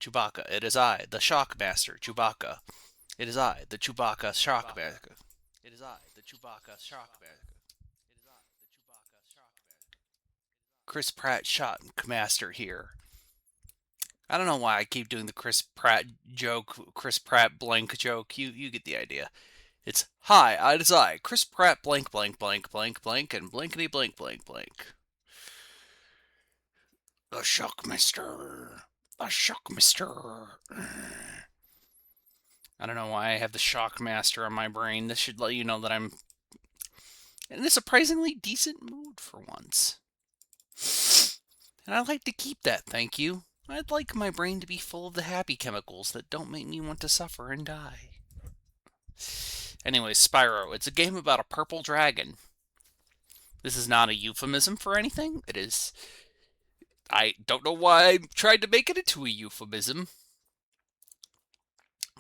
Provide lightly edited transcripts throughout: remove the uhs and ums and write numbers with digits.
Chewbacca. It is I, the Shockmaster, Chewbacca. It is I, the Chewbacca Shockmaster. It is I, the Chewbacca Shockmaster. Chris Pratt Shockmaster here. I don't know why I keep doing the Chris Pratt joke, Chris Pratt blank joke. You get the idea. It's hi, it is I, Chris Pratt blank blank blank blank blank and blankety blank blank blank. The Shockmaster. The Shockmaster. I don't know why I have the Shockmaster on my brain. This should let you know that I'm in a surprisingly decent mood for once. And I'd like to keep that, thank you. I'd like my brain to be full of the happy chemicals that don't make me want to suffer and die. Anyways, Spyro, it's a game about a purple dragon. This is not a euphemism for anything. It is... I don't know why I tried to make it into a euphemism.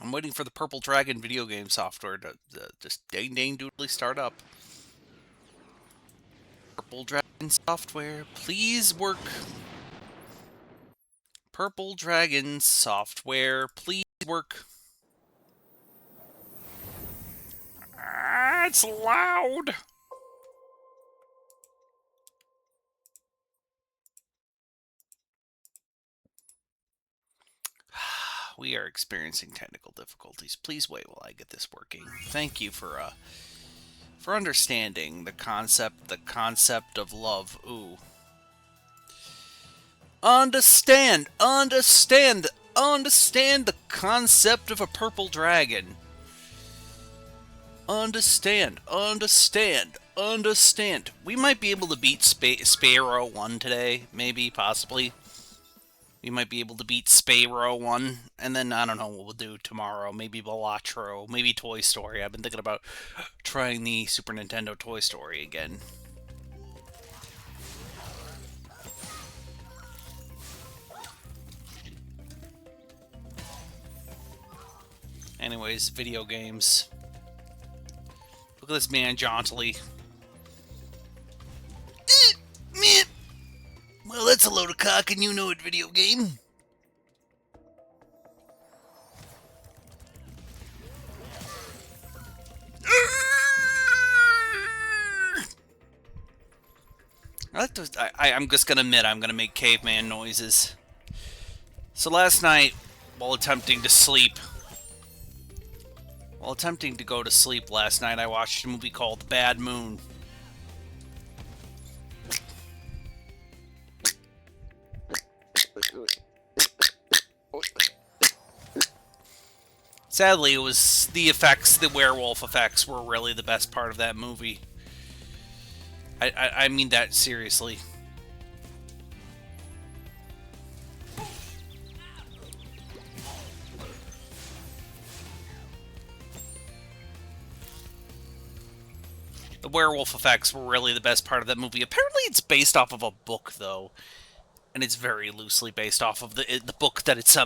I'm waiting for the Purple Dragon video game software to just dang doodly start up. Purple Dragon software, please work. Purple Dragon software, please work. It's loud. We are experiencing technical difficulties. Please wait while I get this working. Thank you for understanding the concept of love. Ooh. Understand the concept of a purple dragon. Understand. We might be able to beat Spyro 1 today, maybe, possibly. We might be able to beat Spyro 1, and then I don't know what we'll do tomorrow. Maybe Balatro, maybe Toy Story. I've been thinking about trying the Super Nintendo Toy Story again. Anyways, video games. Look at this man jauntily. Man. Well, that's a load of cock, and you know it, video game. I'm just gonna admit, I'm gonna make caveman noises. So last night, while attempting to go to sleep last night, I watched a movie called Bad Moon. Sadly, it was the werewolf effects were really the best part of that movie. I mean that seriously. The werewolf effects were really the best part of that movie. Apparently it's based off of a book, though. And it's very loosely based off of the book that it's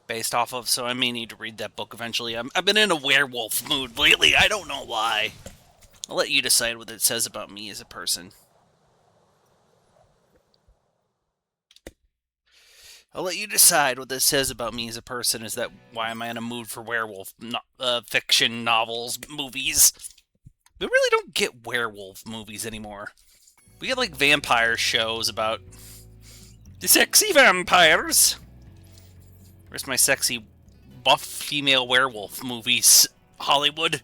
based off of, so I may need to read that book eventually. I've been in a werewolf mood lately. I don't know why. I'll let you decide what it says about me as a person. I'll let you decide what this says about me as a person. Is that why am I in a mood for werewolf fiction novels, movies? We really don't get werewolf movies anymore. We get like vampire shows about the sexy vampires. Where's my sexy buff female werewolf movies, Hollywood?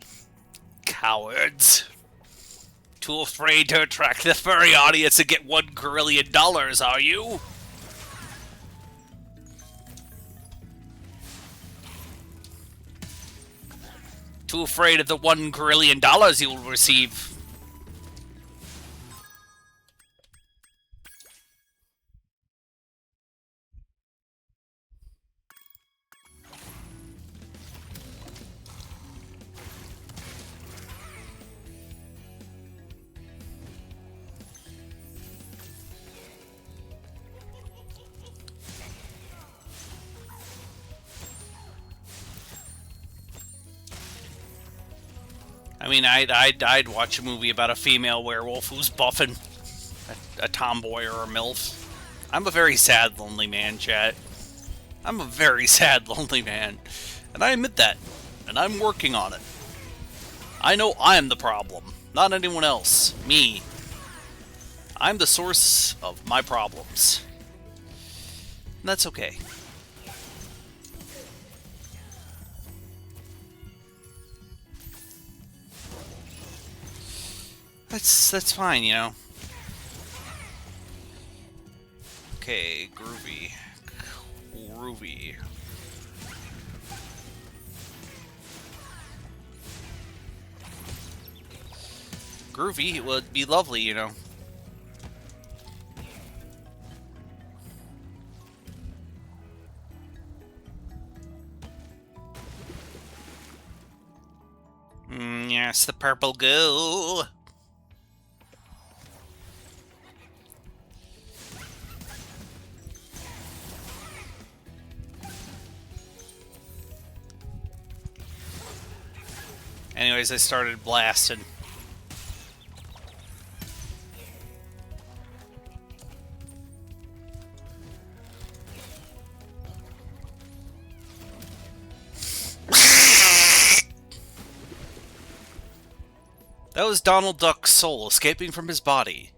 Cowards. Too afraid to attract the furry audience and get $1 grillion, are you? Too afraid of the $1 grillion you will receive. I mean, I'd watch a movie about a female werewolf who's buffing a tomboy or a MILF. I'm a very sad, lonely man, chat. I'm a very sad, lonely man. And I admit that. And I'm working on it. I know I'm the problem, not anyone else. Me. I'm the source of my problems. And that's okay. That's fine, you know. Okay, groovy. Groovy. Groovy would be lovely, you know. Yes, the purple goo. Anyways, I started blasting. That was Donald Duck's soul escaping from his body.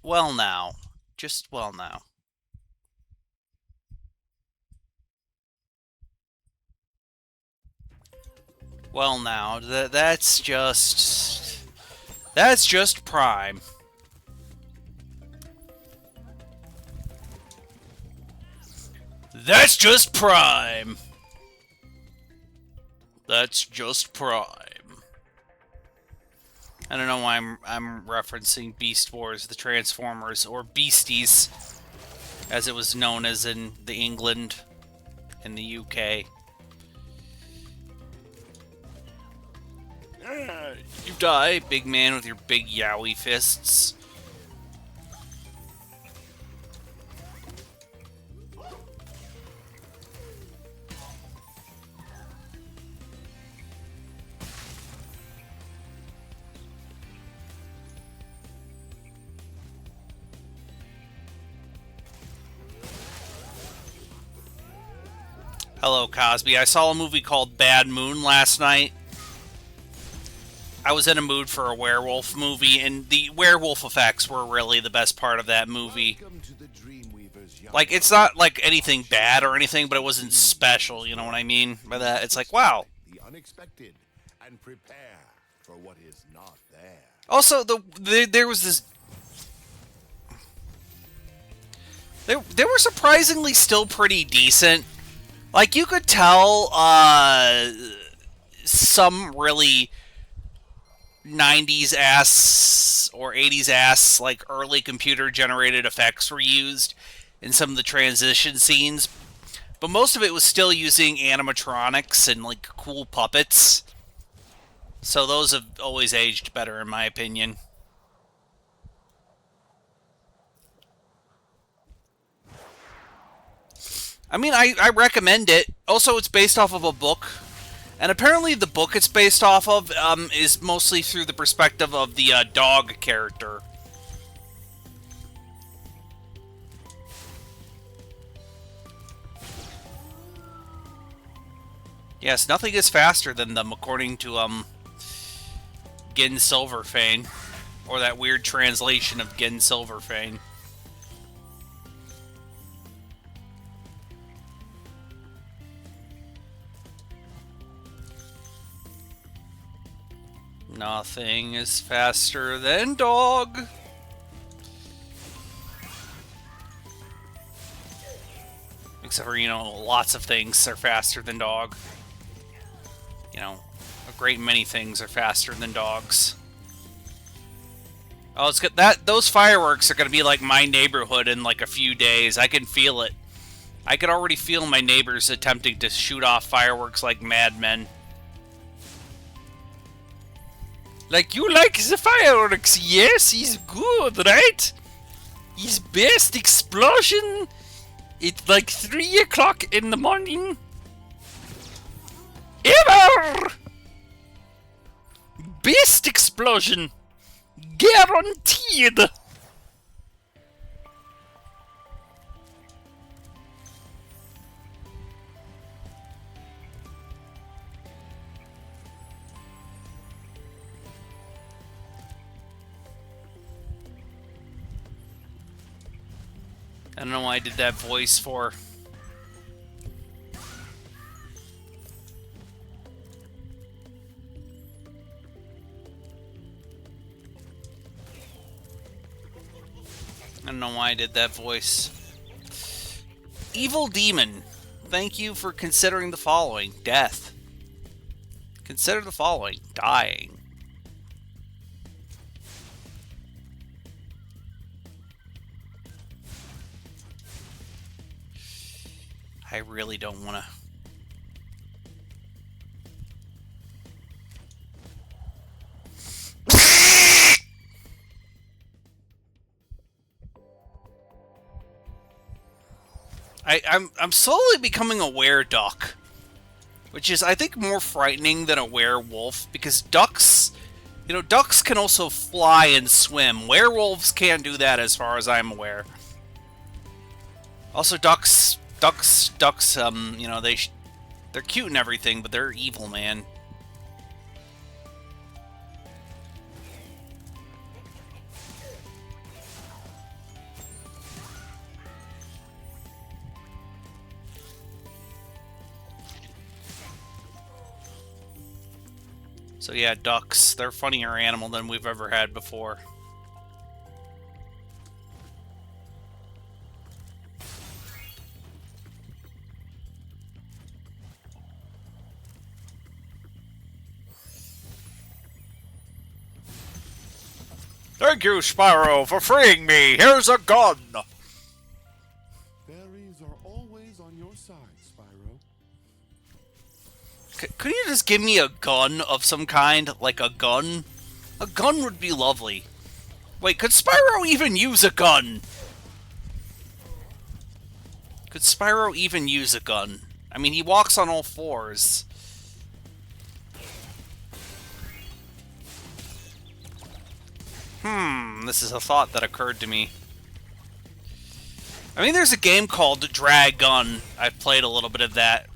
Well now. Just well now. Well now, that's just prime. That's just prime. That's just prime. I don't know why I'm referencing Beast Wars, the Transformers, or Beasties, as it was known as in the England and the UK. You die, big man with your big yowie fists. Hello, Cosby. I saw a movie called Bad Moon last night. I was in a mood for a werewolf movie, and the werewolf effects were really the best part of that movie. Like, it's not like anything bad or anything, but it wasn't special, you know what I mean by that? It's like, wow. The unexpected and prepare for what is not there. Also, there was this... They were surprisingly still pretty decent. Like, you could tell, some really 90s ass or 80s ass, like, early computer-generated effects were used in some of the transition scenes. But most of it was still using animatronics and, like, cool puppets. So those have always aged better, in my opinion. I mean, I recommend it. Also, it's based off of a book. And apparently the book it's based off of is mostly through the perspective of the dog character. Yes, nothing is faster than them, according to Gin Silverfane. Or that weird translation of Gin Silverfane. Nothing is faster than dog. Except for, you know, lots of things are faster than dog. You know, a great many things are faster than dogs. Oh, it's good. Those fireworks are going to be like my neighborhood in like a few days. I can feel it. I could already feel my neighbors attempting to shoot off fireworks like madmen. Like, you like the fireworks? Yes, he's good, right? His best explosion. It's like 3 o'clock in the morning. Ever! Best explosion. Guaranteed. I don't know why I did that voice for. I don't know why I did that voice. Evil Demon, thank you for considering the following. Death. Consider the following. Dying. I really don't want to. I'm slowly becoming a were-duck, which is, I think, more frightening than a werewolf, because ducks, you know, ducks can also fly and swim. Werewolves can't do that as far as I'm aware. Also, ducks, you know, they're cute and everything, but they're evil, man. So yeah, ducks, they're a funnier animal than we've ever had before. Thank you, Spyro, for freeing me. Here's a gun. Fairies are always on your side, Spyro. Could you just give me a gun of some kind? Like a gun? A gun would be lovely. Wait, could Spyro even use a gun? Could Spyro even use a gun? I mean, he walks on all fours. This is a thought that occurred to me. I mean, there's a game called Dragon. I've played a little bit of that.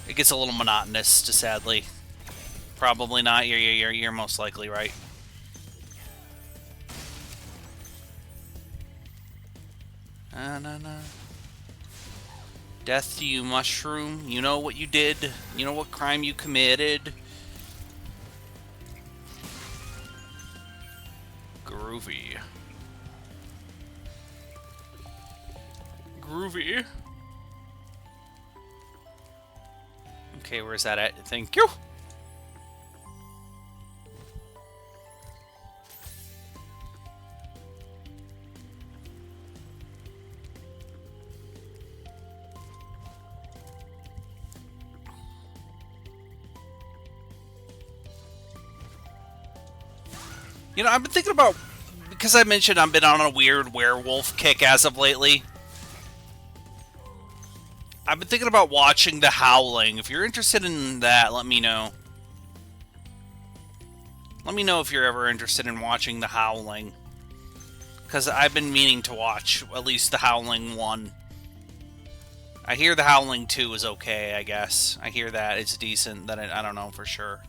It gets a little monotonous, to sadly. Probably not. You're most likely right. Na. Death to you, mushroom. You know what you did. You know what crime you committed. Groovy. Groovy. Okay, where's that at? Thank you. You know, I've been thinking about, because I mentioned I've been on a weird werewolf kick as of lately. I've been thinking about watching The Howling. If you're interested in that, let me know. Let me know if you're ever interested in watching The Howling. Because I've been meaning to watch at least The Howling 1. I hear The Howling 2 is okay, I guess. I hear that it's decent, that I don't know for sure.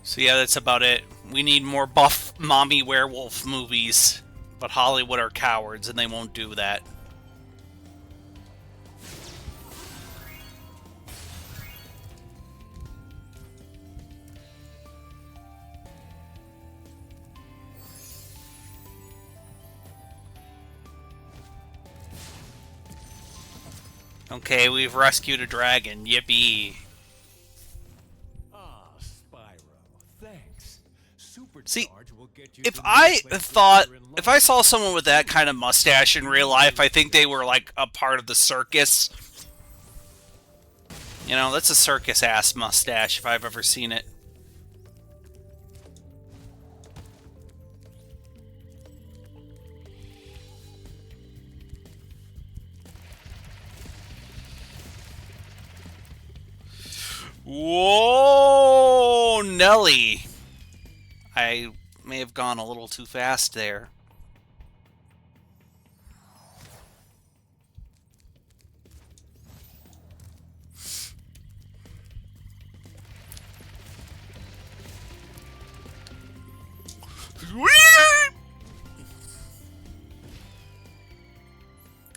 So yeah, that's about it. We need more buff mommy werewolf movies. But Hollywood are cowards and they won't do that. Okay, we've rescued a dragon. Yippee. Ah, Spyro, thanks. See, Supercharge will get you if to new I places thought, you're in if I love saw with. someone with that kind of mustache in real life, I think they were like a part of the circus. You know, that's a circus ass mustache if I've ever seen it. Whoa, Nelly. I may have gone a little too fast there.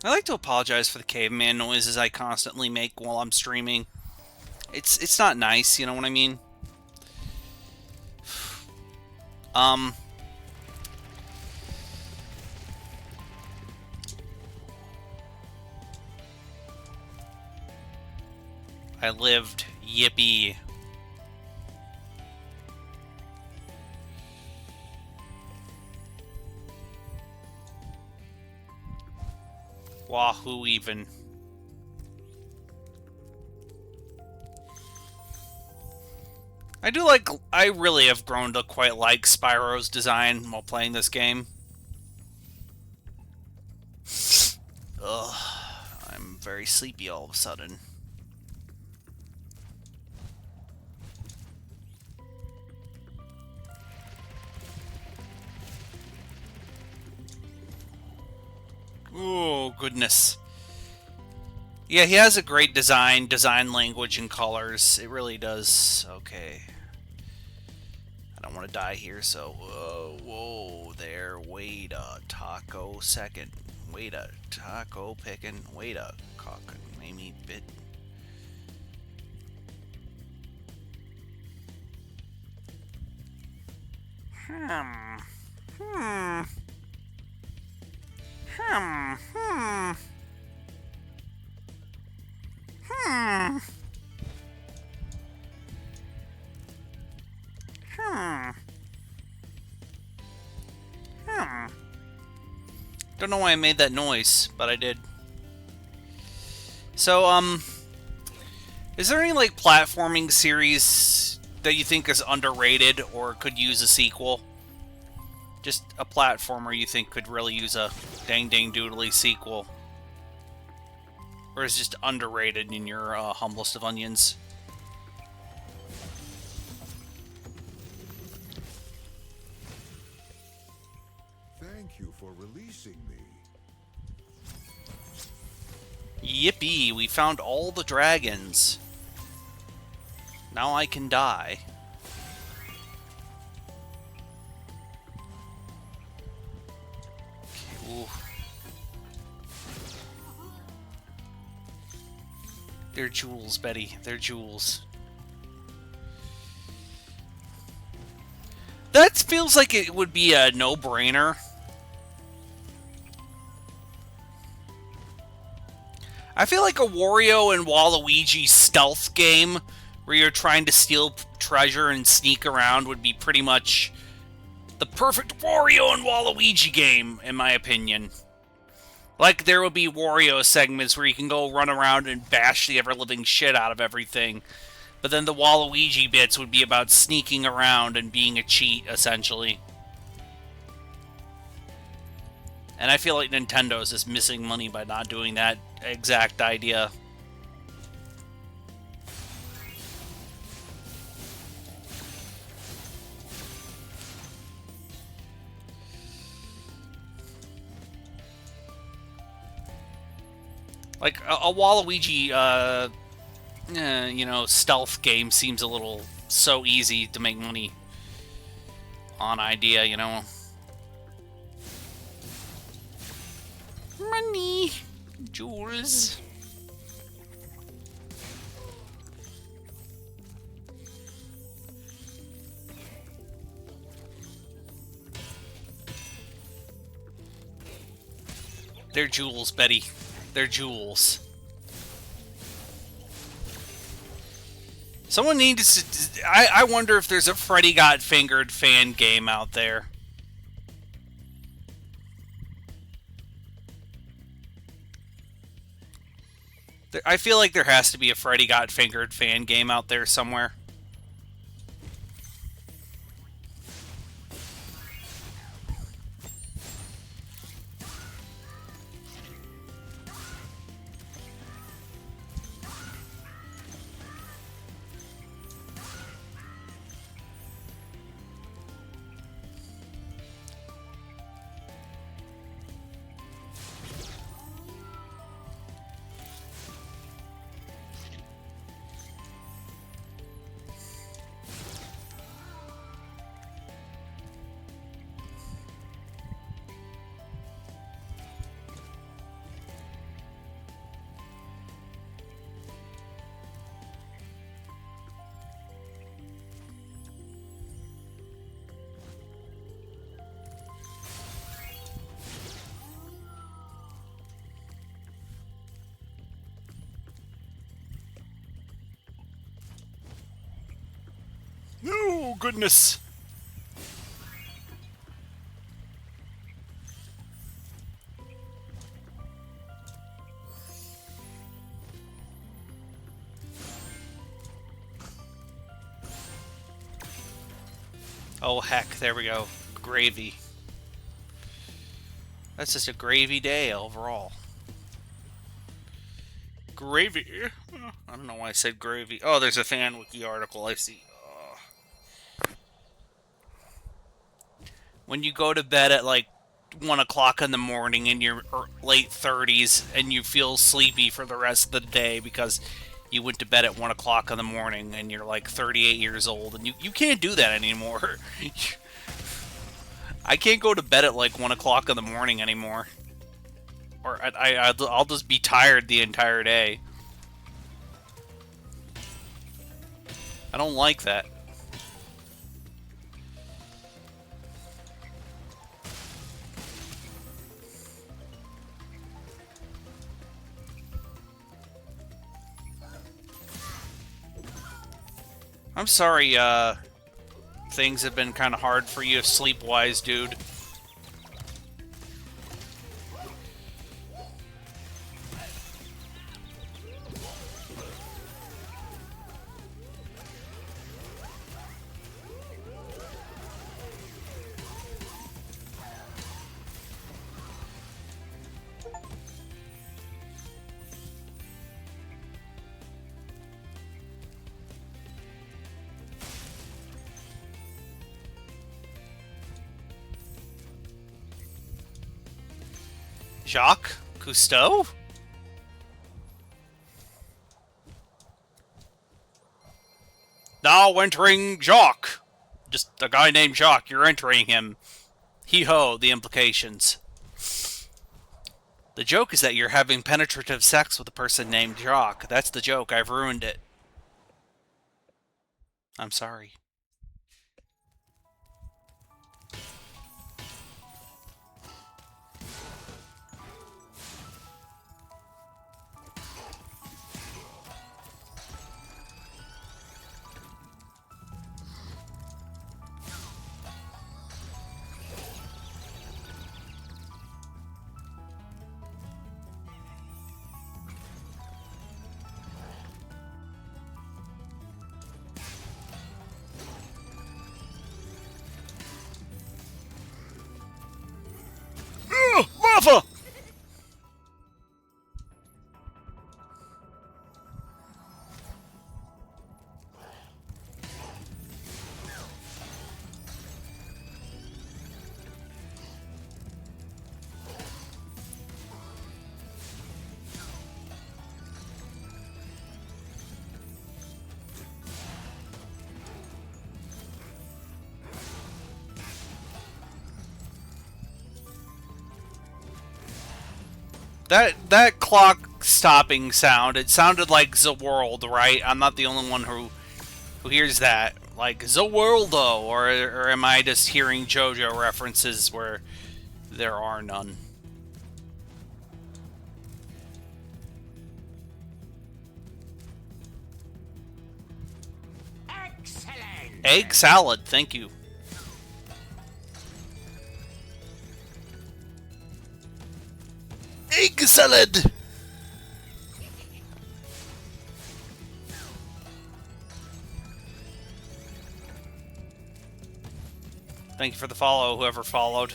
I like to apologize for the caveman noises I constantly make while I'm streaming. It's not nice, you know what I mean? Um, I lived. Yippee. Wahoo even. I really have grown to quite like Spyro's design while playing this game. Ugh, I'm very sleepy all of a sudden. Oh, goodness. Yeah, he has a great design language, and colors. It really does. Okay. I don't want to die here, so... whoa there. Wait a taco second. Wait a taco picking. Wait a cock. Maybe bit. Hmm. Hmm. Hmm. Hmm. Hmm. Hmm. Hmm. Don't know why I made that noise, but I did. So, is there any, like, platforming series that you think is underrated or could use a sequel? Just a platformer you think could really use a dang doodly sequel? Or is just underrated in your humblest of onions? Thank you for releasing me. Yippee, we found all the dragons. Now I can die. Ooh. They're jewels, Betty. They're jewels. That feels like it would be a no-brainer. I feel like a Wario and Waluigi stealth game where you're trying to steal treasure and sneak around would be pretty much the perfect Wario and Waluigi game, in my opinion. Like, there would be Wario segments where you can go run around and bash the ever-living shit out of everything. But then the Waluigi bits would be about sneaking around and being a cheat, essentially. And I feel like Nintendo's just missing money by not doing that exact idea. Like, a Waluigi, you know, stealth game seems a little so easy to make money on idea, you know? Money! Jewels. They're jewels, Betty. They're jewels. Someone needs to... I wonder if there's a Freddy Got Fingered fan game out there. I feel like there has to be a Freddy Got Fingered fan game out there somewhere. No, goodness. Oh, heck, there we go. Gravy. That's just a gravy day overall. Gravy? I don't know why I said gravy. Oh, there's a fan wiki article I see. When you go to bed at like 1 o'clock in the morning in your late 30s and you feel sleepy for the rest of the day because you went to bed at 1 o'clock in the morning and you're like 38 years old and you can't do that anymore. I can't go to bed at like 1 o'clock in the morning anymore. Or I'll just be tired the entire day. I don't like that. I'm sorry, things have been kind of hard for you sleep-wise, dude. Jacques Cousteau? Now entering Jacques. Just a guy named Jacques, you're entering him. Hee-ho, the implications. The joke is that you're having penetrative sex with a person named Jacques. That's the joke, I've ruined it. I'm sorry. Lava! That clock stopping sound, it sounded like the world, right? I'm not the only one who hears that. Like, the world, though, or am I just hearing JoJo references where there are none? Egg salad, thank you. Egg salad! Thank you for the follow, whoever followed.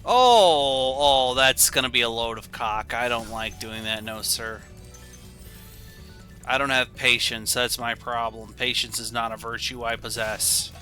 Oh, that's gonna be a load of cock. I don't like doing that, no sir. I don't have patience, that's my problem. Patience is not a virtue I possess.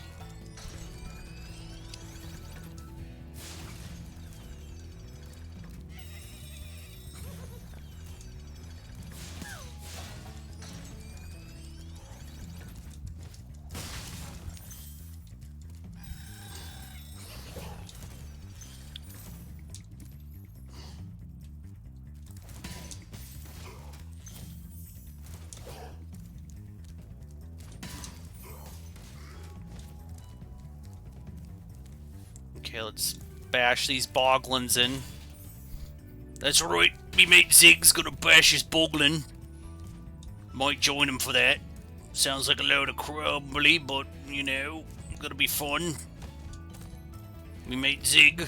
Okay, let's bash these boglins in. That's right, me mate Zig's gonna bash his boglin. Might join him for that. Sounds like a load of crumbly, but, you know, gonna be fun. Me mate Zig.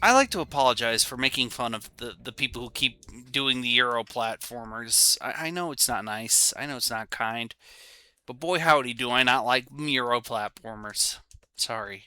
I like to apologize for making fun of the people who keep doing the Euro platformers. I know it's not nice. I know it's not kind. But boy howdy do I not like Euro platformers. Sorry.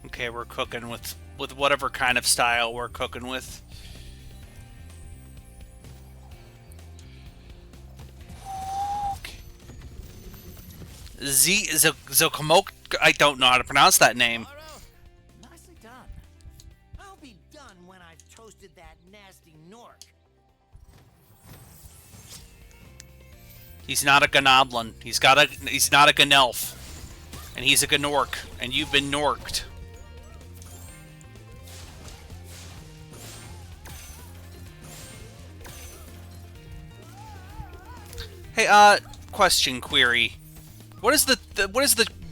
Okay, we're cooking with whatever kind of style we're cooking with. Okay. Zokomok. I don't know how to pronounce that name. Spyro, nicely done. I'll be done when I've toasted that nasty Nork. He's not a Gnoblin. He's not a Gnelf. And he's a Gnork. And you've been Norked. Hey, question query. What is the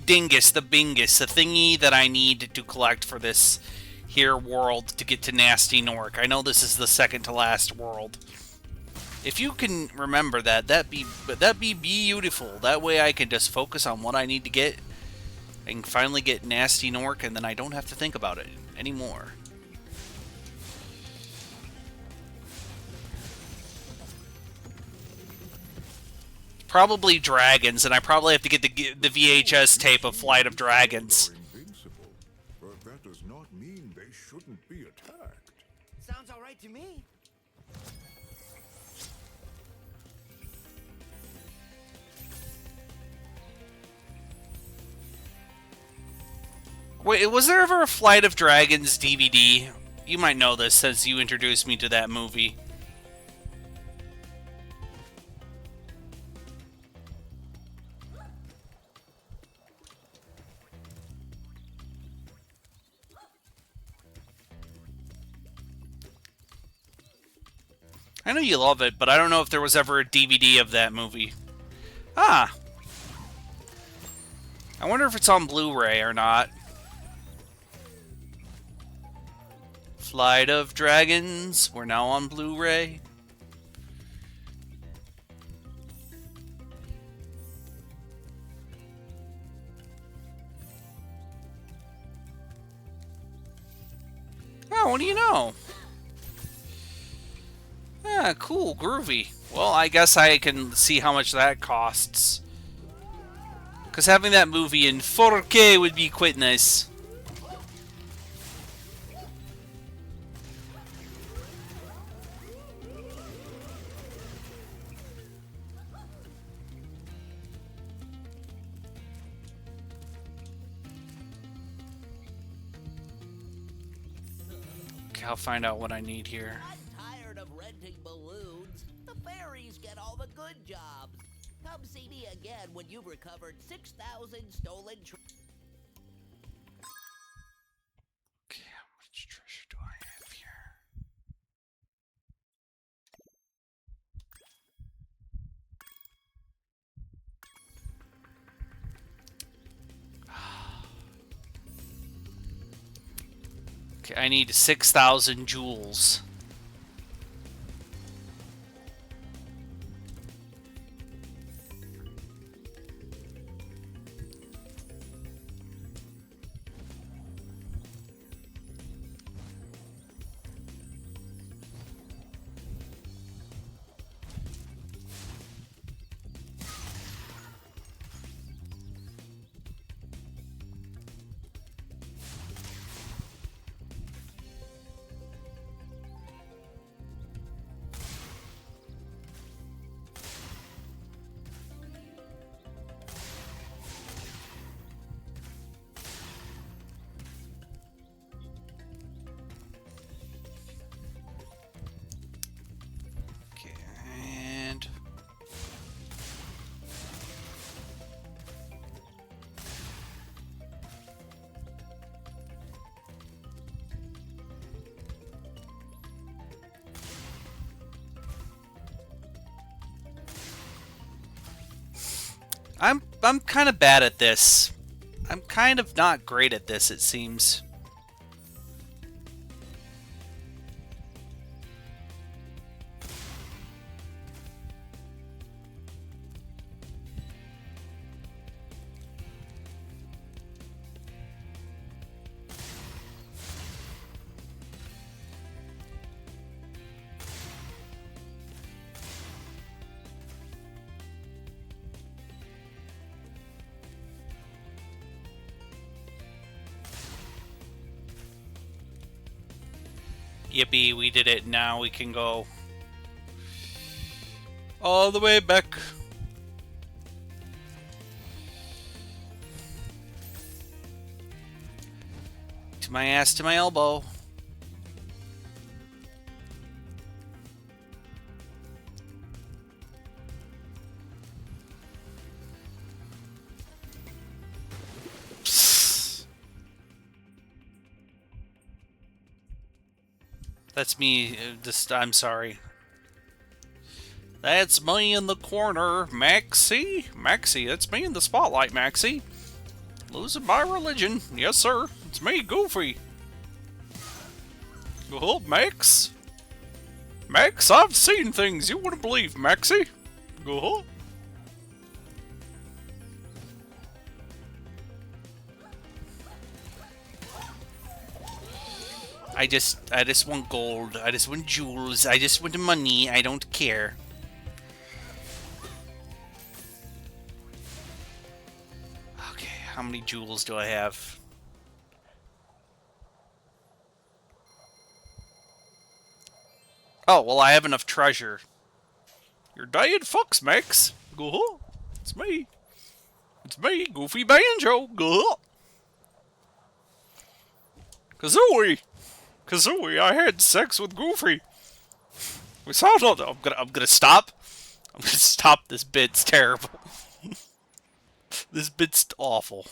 dingus, the bingus, the thingy that I need to collect for this here world to get to Nasty Nork? I know this is the second to last world. If you can remember that'd be beautiful. That way I can just focus on what I need to get and finally get Nasty Nork, and then I don't have to think about it anymore. Probably dragons, and I probably have to get the VHS tape of Flight of Dragons. Invincible, but that does not mean they shouldn't be attacked. Sounds all right to me. Wait, was there ever a Flight of Dragons DVD? You might know this since you introduced me to that movie. I know you love it, but I don't know if there was ever a DVD of that movie. Ah. I wonder if it's on Blu-ray or not. Flight of Dragons, we're now on Blu-ray. Oh, what do you know? Ah, cool, groovy. Well, I guess I can see how much that costs. Because having that movie in 4K would be quite nice. I'll find out what I need here. I'm tired of renting balloons. The fairies get all the good jobs. Come see me again when you've recovered 6,000 stolen Okay, how much treasure do I have here? Okay, I need 6,000 jewels. Okay, and I'm kind of bad at this. I'm kind of not great at this, it seems. Yippee, we did it. Now we can go all the way back. To my ass, to my elbow. That's me. I'm sorry. That's me in the corner, Maxie. Maxie, that's me in the spotlight, Maxie. Losing my religion. Yes, sir. It's me, Goofy. Oh, Max. Max, I've seen things you wouldn't believe, Maxie. Oh. I just want gold. I just want jewels. I just want money. I don't care. Okay, how many jewels do I have? Oh, well, I have enough treasure. You're dying fucks, Max. Go. It's me. It's me, Goofy Banjo. Go. Kazooie. Kazooie, I had sex with Goofy. We saw no. I'm gonna stop. I'm gonna stop. This bit's terrible. This bit's awful.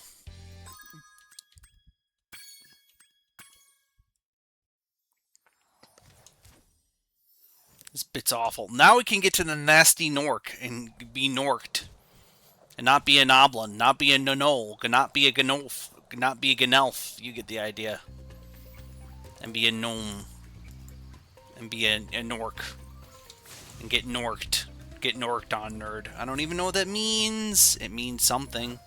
This bit's awful. Now we can get to the nasty Nork and be Norked. And not be a Noblin, not be a Nonol, not be a Ganolf, not be a Ganelf. You get the idea. And be a Gnome. And be a Nork. And get Norked. Get Norked on, nerd. I don't even know what that means. It means something.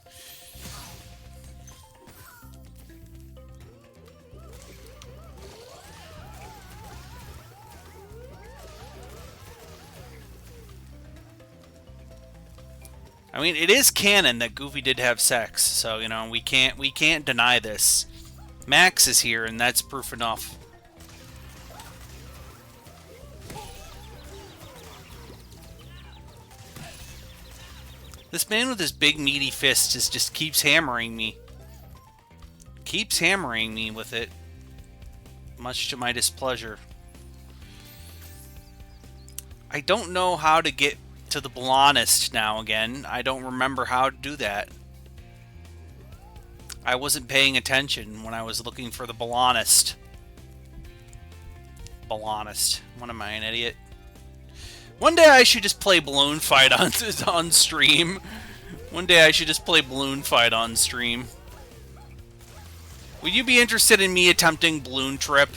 I mean, it is canon that Goofy did have sex, so you know we can't deny this. Max is here, and that's proof enough. This man with his big meaty fist just keeps hammering me. Keeps hammering me with it. much to my displeasure. I don't know how to get to the blondest now again. I don't remember how to do that. I wasn't paying attention when I was looking for the blondest. Blondest. What am I, an idiot? One day I should just play Balloon Fight on stream. One day I should just play Balloon Fight on stream. Would you be interested in me attempting Balloon Trip?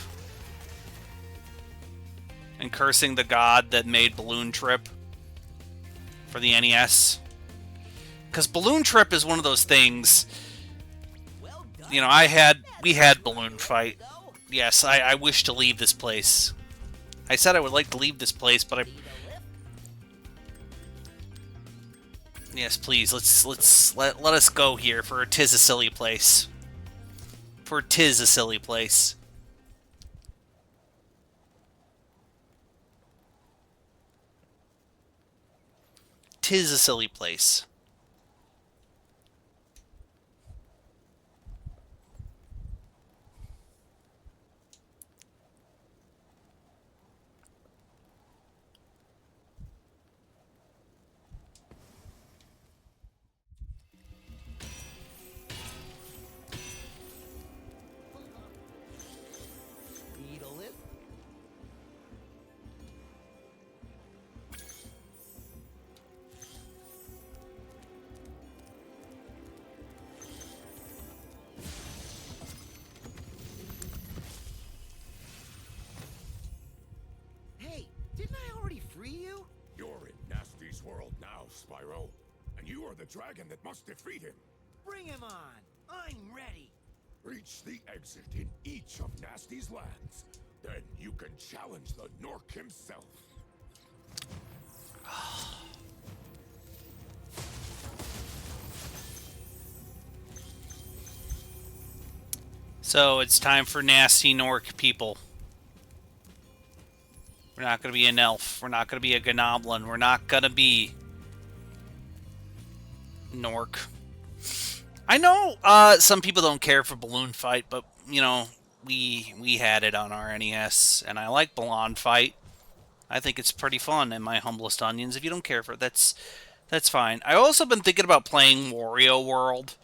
And cursing the god that made Balloon Trip for the NES? Because Balloon Trip is one of those things. You know, we had Balloon Fight. Yes, I wish to leave this place. I said I would like to leave this place, but I... Yes, please, let us go here, for 'tis a silly place. For 'tis a silly place. Tis a silly place. Spyro, and you are the dragon that must defeat him. Bring him on! I'm ready! Reach the exit in each of Nasty's lands. Then you can challenge the Nork himself. So it's time for nasty Nork people. We're not going to be an elf. We're not going to be a gnoblin. We're not going to be Nork. I know some people don't care for Balloon Fight, but, you know, we had it on our NES, and I like Balloon Fight. I think it's pretty fun, in my humblest onions. If you don't care for it, that's fine. I also been thinking about playing Wario World.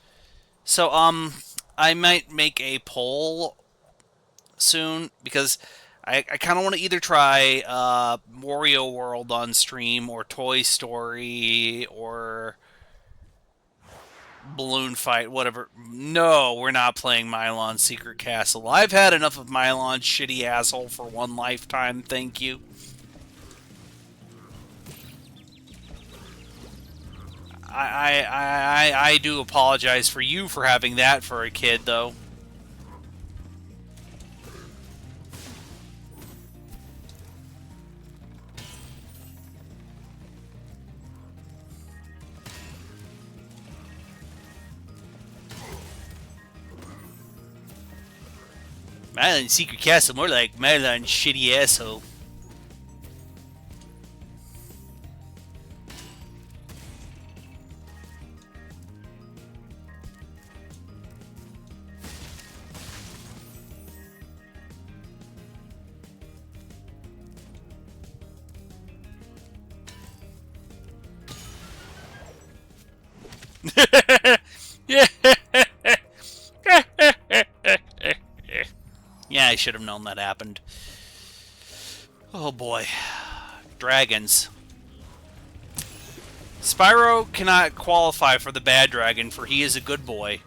So, I might make a poll soon, because I kind of want to either try Wario World on stream, or Toy Story, or Balloon Fight, whatever. No, we're not playing Mylon's Secret Castle. I've had enough of Mylon's shitty asshole for one lifetime, thank you. I do apologize for you for having that for a kid, though. Mylon's Secret Castle, more like Mylon's shitty asshole. Yeah, I should have known that happened. Oh boy. Dragons. Spyro cannot qualify for the bad dragon, for he is a good boy.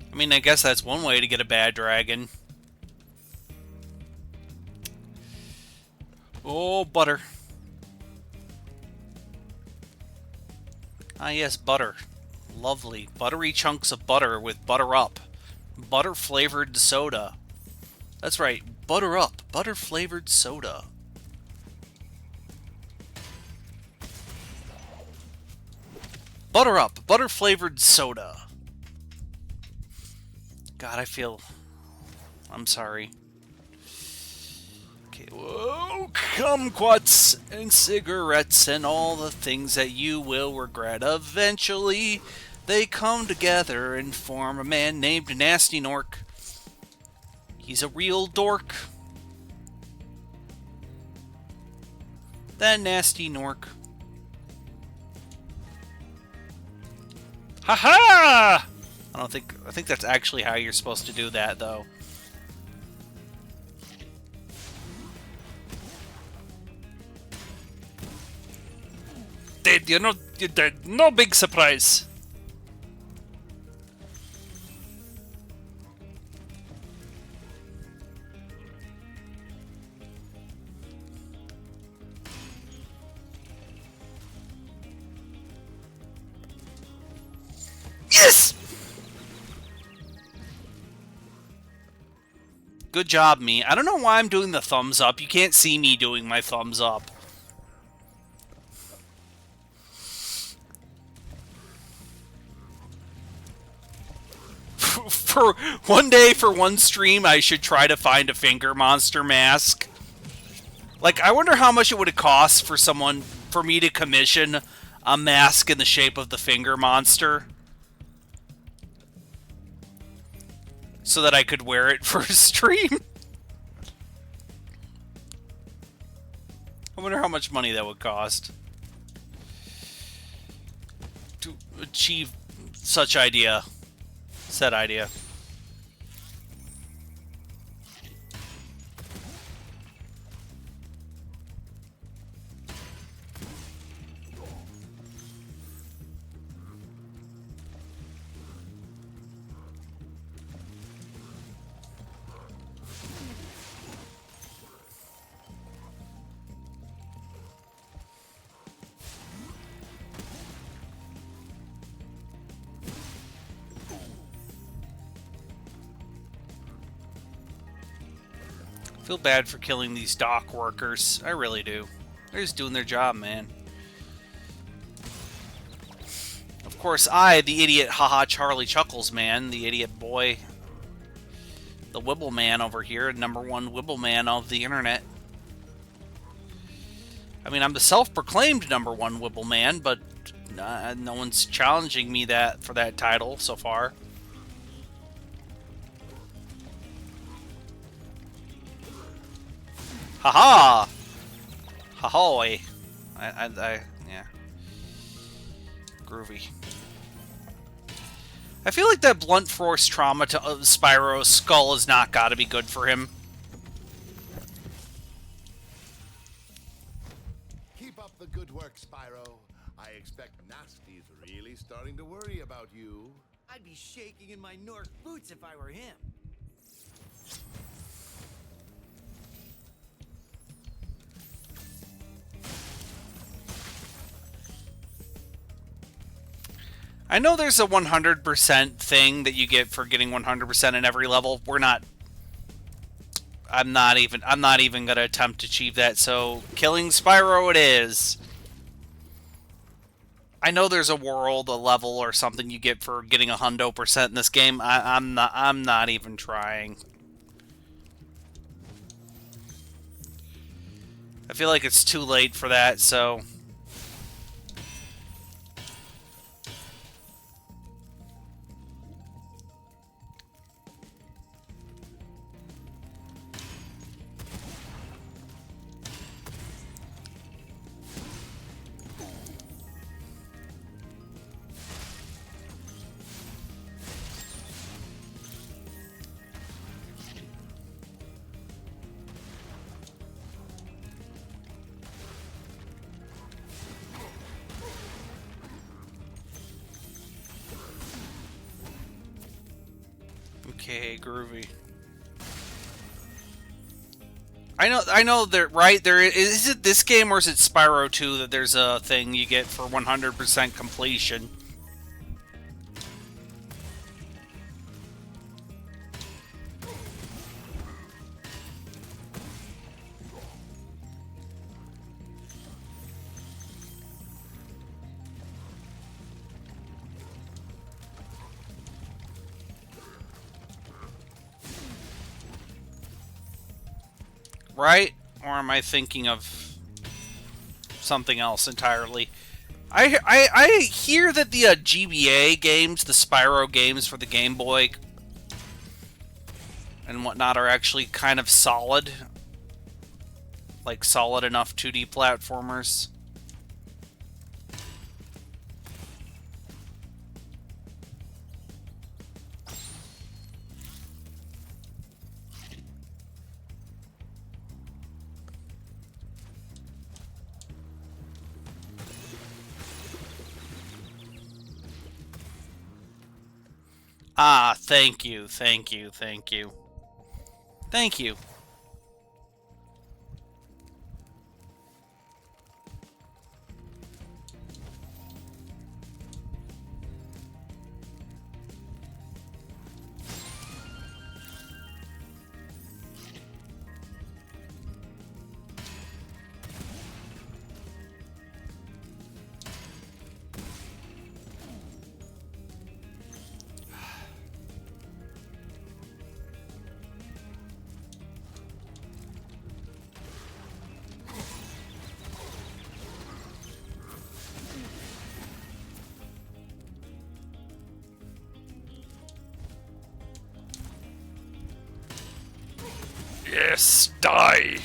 I mean, I guess that's one way to get a bad dragon. Oh, butter. Ah, yes, butter. Lovely. Buttery chunks of butter with butter up. Butter-flavored soda. That's right, butter up. Butter-flavored soda. Butter up, butter flavored soda. God, I feel. I'm sorry. Okay, whoa, kumquats and cigarettes and all the things that you will regret. Eventually, they come together and form a man named Nasty Nork. He's a real dork. That Nasty Nork. Ha-ha! I think that's actually how you're supposed to do that, though. You know, no big surprise. Yes! Good job, me. I don't know why I'm doing the thumbs up. You can't see me doing my thumbs up. For one day, for one stream, I should try to find a finger monster mask. Like, I wonder how much it would cost for me to commission a mask in the shape of the finger monster, so that I could wear it for a stream. I wonder how much money that would cost to achieve such idea. Said idea. Feel bad for killing these dock workers. I really do. They're just doing their job, man. Of course, I, the idiot, haha, Charlie Chuckles man, the idiot boy, the Wibble man over here, #1 Wibble man of the internet. I mean, I'm the self-proclaimed #1 Wibble man, but no one's challenging me for that title so far. Haha! Ha-hoy! Yeah. Groovy. I feel like that blunt force trauma to Spyro's skull has not got to be good for him. Keep up the good work, Spyro. I expect Nasty's really starting to worry about you. I'd be shaking in my Nork boots if I were him. I know there's a 100% thing that you get for getting 100% in every level. I'm not even gonna attempt to achieve that, so killing Spyro it is. I know there's a world, a level, or something you get for getting 100% in this game. I'm not even trying. I feel like it's too late for that, so... Okay, groovy. I know that, right? Is it this game or is it Spyro 2 that there's a thing you get for 100% completion? right? Or am I thinking of something else entirely? I hear that the GBA games, the Spyro games for the Game Boy and whatnot, are actually kind of solid. Like, solid enough 2D platformers. Ah, thank you, thank you, thank you. Thank you. Yes, die!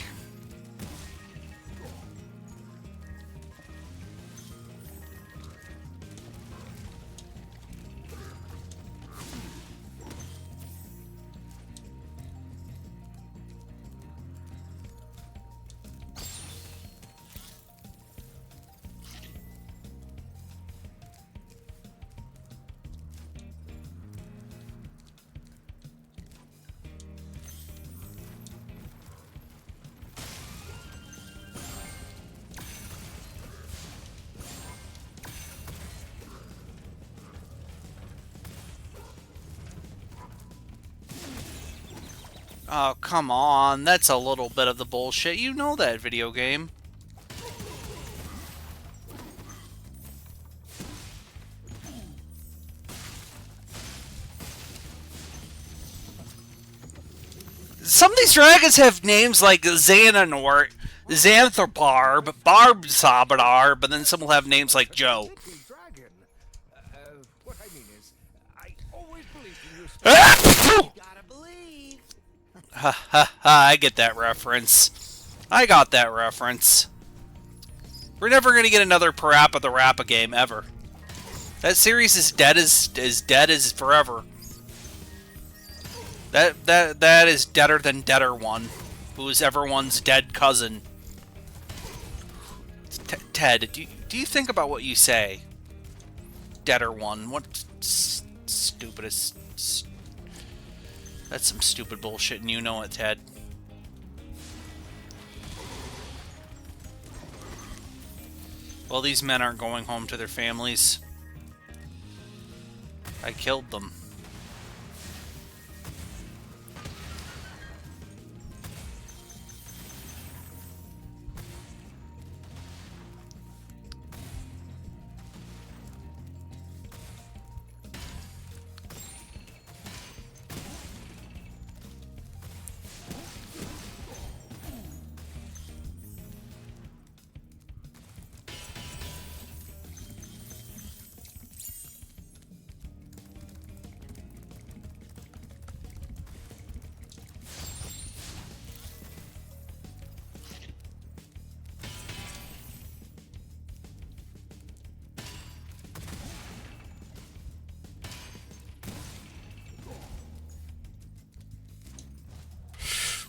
Oh, come on. That's a little bit of the bullshit. You know that video game. Some of these dragons have names like Xananort, Xanthrobarb, Barbsabadar, but then some will have names like Joe. Dragon. What I mean is, I always believed in your Gotta believe. Ha ha ha, I get that reference. I got that reference. We're never gonna get another Parappa the Rappa game ever. That series is dead as forever. That is deader than Deader One, who is everyone's dead cousin. Ted, do you think about what you say? Deader One, what stupidest? That's some stupid bullshit, and you know it, Ted. Well, these men aren't going home to their families. I killed them.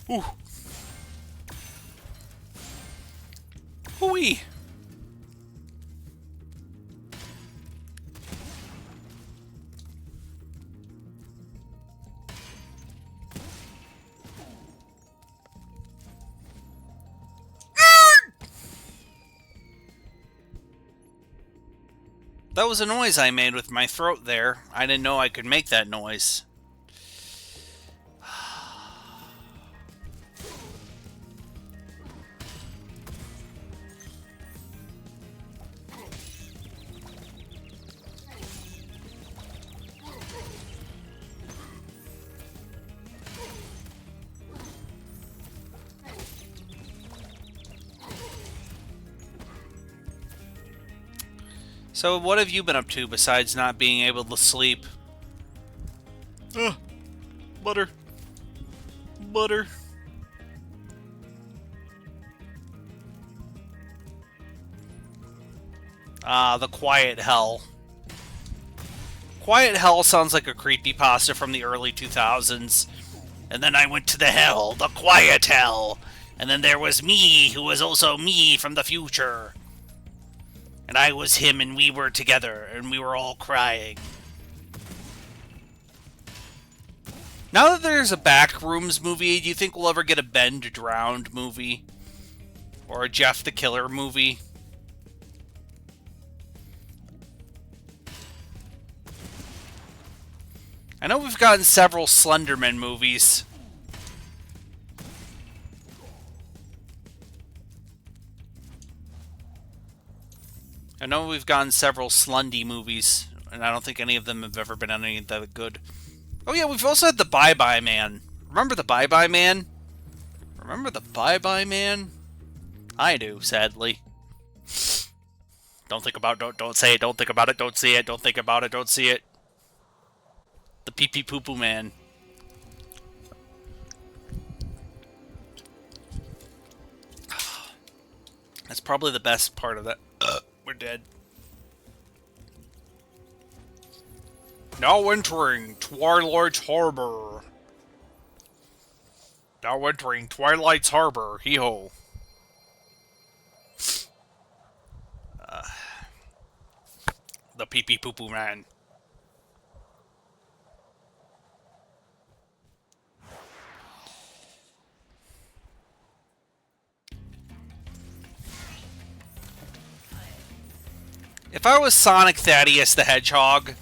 Ooh. Hooey. That was a noise I made with my throat there. I didn't know I could make that noise. So what have you been up to besides not being able to sleep? Ugh. Butter. Butter. Ah, the Quiet Hell. Quiet Hell sounds like a creepypasta from the early 2000s. And then I went to the hell, the Quiet Hell. And then there was me, who was also me from the future. And I was him, and we were together, and we were all crying. Now that there's a Backrooms movie, do you think we'll ever get a Ben Drowned movie? Or a Jeff the Killer movie? I know we've gotten several Slenderman movies. I know we've gotten several Slundy movies, and I don't think any of them have ever been any that good. Oh yeah, we've also had the Bye Bye Man. Remember the Bye Bye Man? Remember the Bye Bye Man? I do, sadly. Don't think about it, don't say it, don't think about it, don't see it, don't think about it, don't see it. The Pee Pee Poo Poo Man. That's probably the best part of that. We're dead. Now entering Twilight's Harbor. Now entering Twilight's Harbor. Hee-ho. The Pee Pee Poo Poo Man. If I was Sonic Thaddeus the Hedgehog,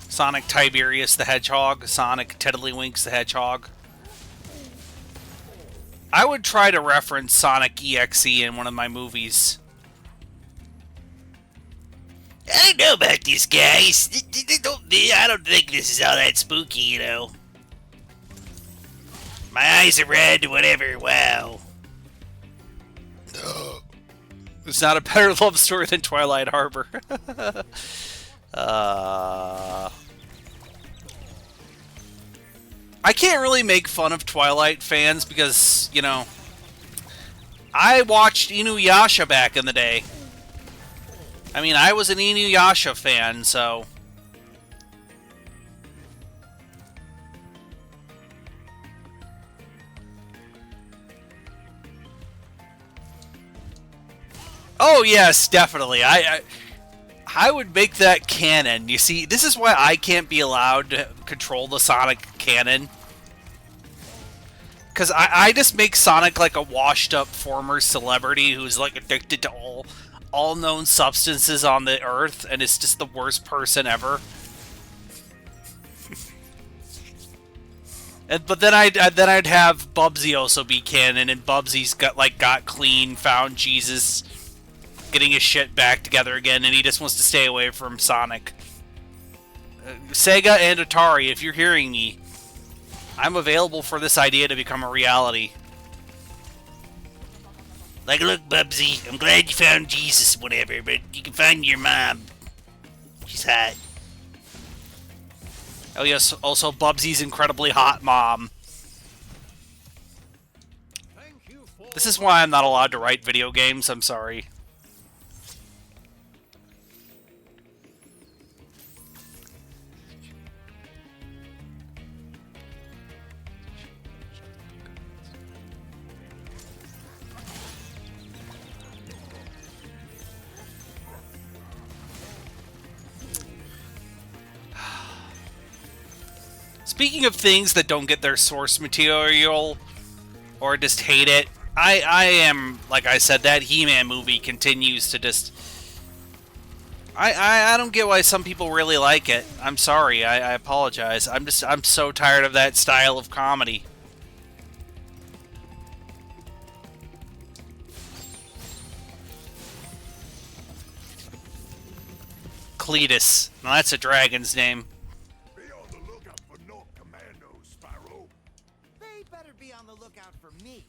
Sonic Tiberius the Hedgehog, Sonic Tiddlywinks the Hedgehog, I would try to reference Sonic EXE in one of my movies. I don't know about these guys. I don't think this is all that spooky, you know. My eyes are red, whatever, wow. It's not a better love story than Twilight Harbor. I can't really make fun of Twilight fans because, you know, I watched Inuyasha back in the day. I mean, I was an Inuyasha fan, so... Oh yes, definitely. I would make that canon. You see, this is why I can't be allowed to control the Sonic canon. Because I just make Sonic like a washed-up former celebrity who's like addicted to all known substances on the earth, and is just the worst person ever. But then I'd have Bubsy also be canon, and Bubsy's got clean, found Jesus, getting his shit back together again, and he just wants to stay away from Sonic. Sega and Atari, if you're hearing me, I'm available for this idea to become a reality. Like, look, Bubsy, I'm glad you found Jesus, whatever, but you can find your mom. She's hot. Oh yes, also Bubsy's incredibly hot mom. This is why I'm not allowed to write video games, I'm sorry. Speaking of things that don't get their source material, or just hate it, I am, like I said, that He-Man movie continues to just... I don't get why some people really like it. I'm sorry, I apologize. I'm so tired of that style of comedy. Cletus. Now that's a dragon's name. Be on the lookout for North Commandos, Spyro. They better be on the lookout for me.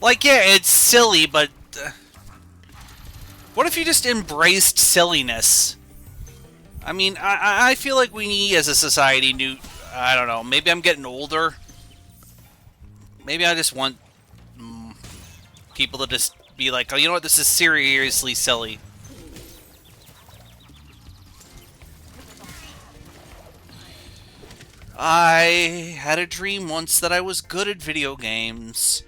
Like, yeah, it's silly, but what if you just embraced silliness? I mean, I feel like we need, as a society, new. I don't know. Maybe I'm getting older. Maybe I just want people to just be like, oh, you know what? This is seriously silly. I had a dream once that I was good at video games.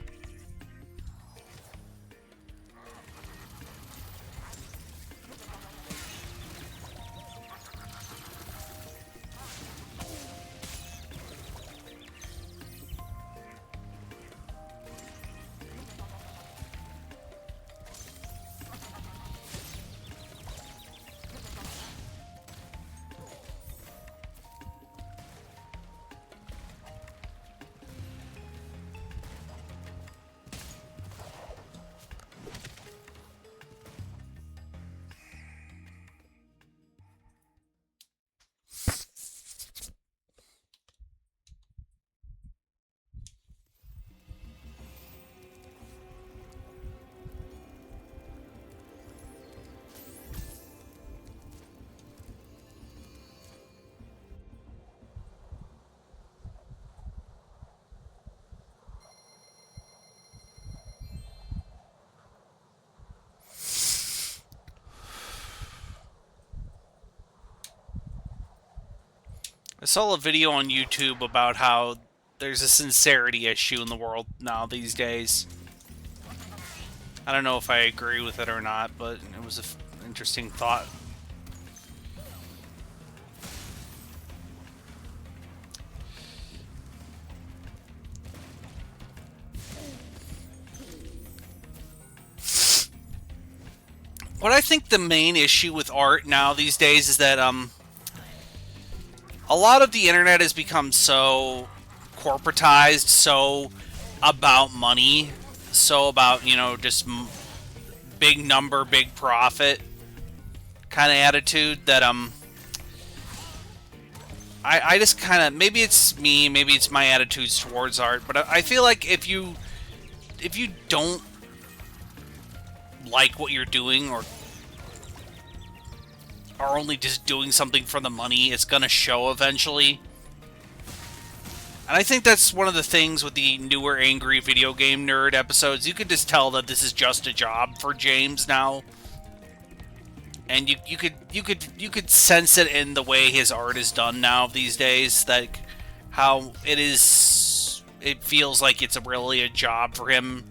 I saw a video on YouTube about how there's a sincerity issue in the world now these days. I don't know if I agree with it or not, but it was an interesting thought. What I think the main issue with art now these days is that a lot of the internet has become so corporatized, so about money, so about, you know, just big number, big profit kind of attitude that I just kind of, maybe it's me, maybe it's my attitudes towards art, but I feel like if you don't like what you're doing, or are only just doing something for the money, it's gonna show eventually. And I think that's one of the things with the newer Angry Video Game Nerd episodes. You could just tell that this is just a job for James now. And you could sense it in the way his art is done now these days, like how it feels like it's really a job for him.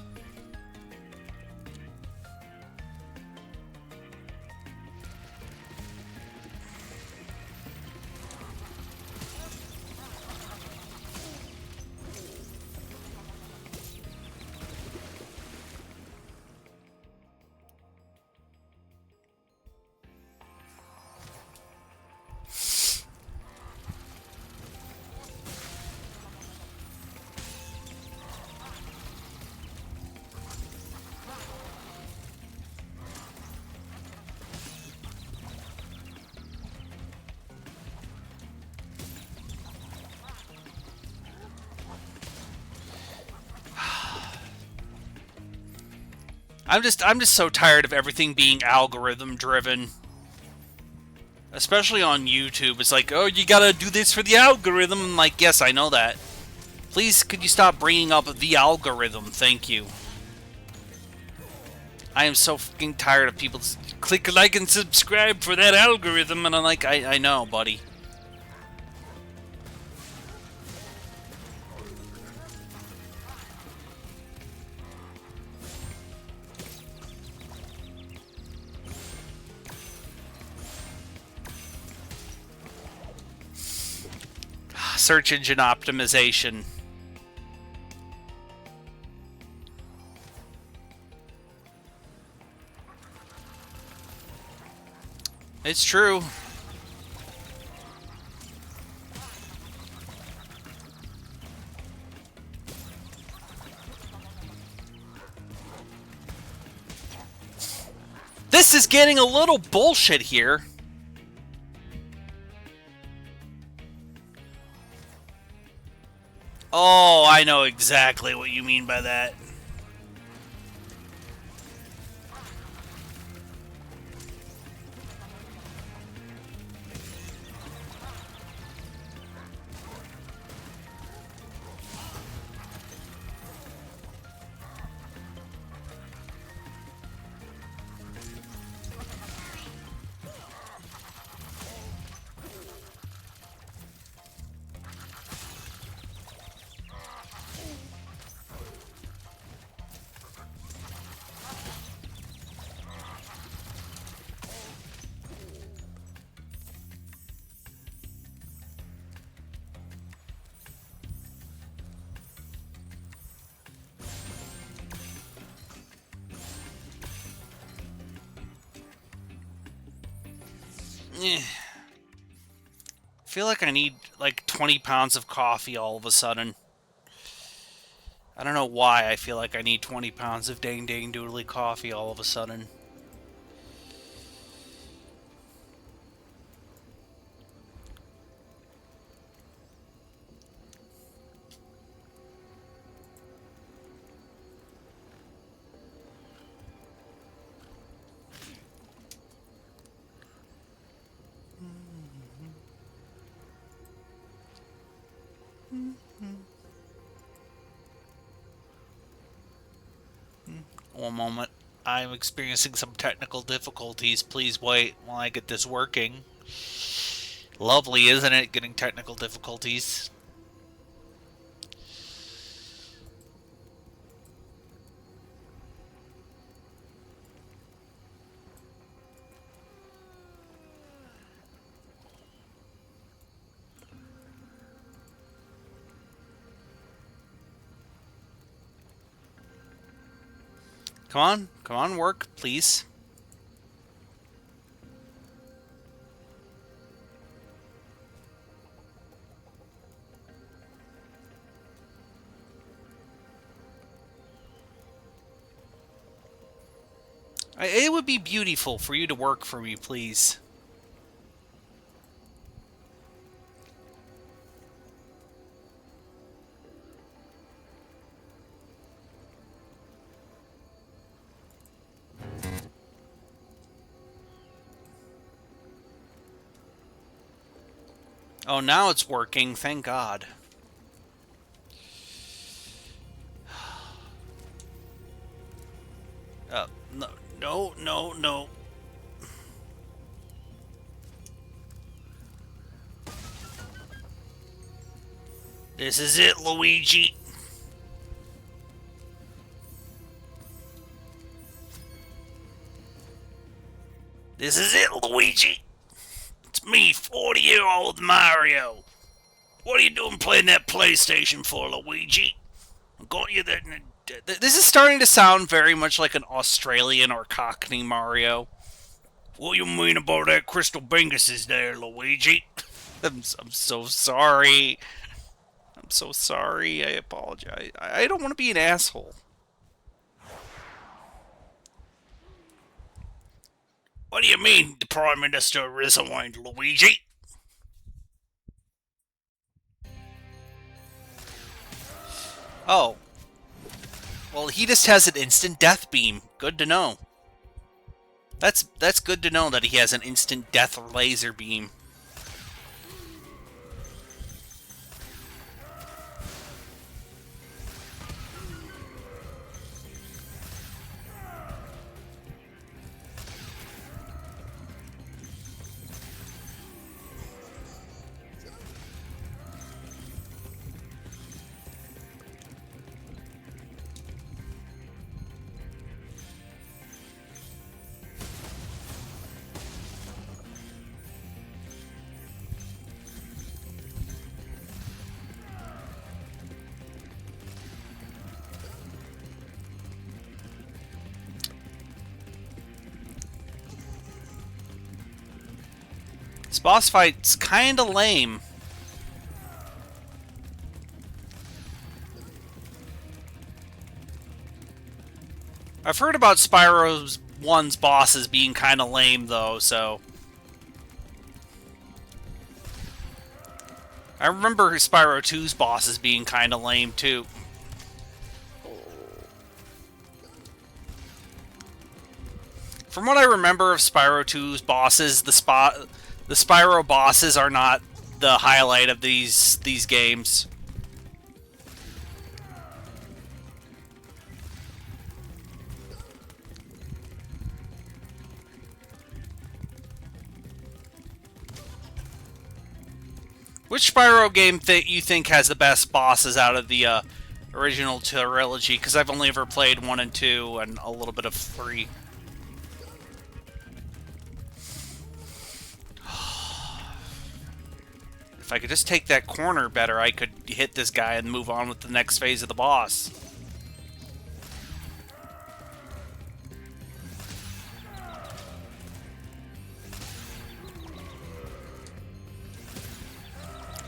I'm just so tired of everything being algorithm driven. Especially on YouTube. It's like, oh, you gotta do this for the algorithm. I'm like, yes, I know that. Please, could you stop bringing up the algorithm? Thank you. I am so fucking tired of people click like and subscribe for that algorithm, and I'm like, I know, buddy. Search engine optimization. It's true. This is getting a little bullshit here. Oh, I know exactly what you mean by that. I feel like I need like 20 pounds of coffee all of a sudden. I don't know why I feel like I need 20 pounds of dang doodly coffee all of a sudden. One moment. I'm experiencing some technical difficulties. Please wait while I get this working. Lovely, isn't it? Getting technical difficulties. Come on, work, please. It would be beautiful for you to work for me, please. Oh, now it's working, thank God. No, no, no, no. This is it, Luigi. This is it, Luigi. It's me, 40-year-old Mario. What are you doing playing that PlayStation for, Luigi? I got you that. This is starting to sound very much like an Australian or Cockney Mario. What you mean about that Crystal Bingus is there, Luigi? I'm so sorry. I'm so sorry. I apologize. I don't want to be an asshole. What do you mean, the Prime Minister resigned, Luigi? Oh. Well, he just has an instant death beam. Good to know. That's good to know that he has an instant death laser beam. This boss fight's kinda lame. I've heard about Spyro's 1's bosses being kinda lame, though, so... I remember Spyro 2's bosses being kinda lame, too. From what I remember of Spyro 2's bosses, the Spyro bosses are not the highlight of these games. Which Spyro game you think has the best bosses out of the original trilogy? Because I've only ever played 1 and 2 and a little bit of 3. If I could just take that corner better, I could hit this guy and move on with the next phase of the boss.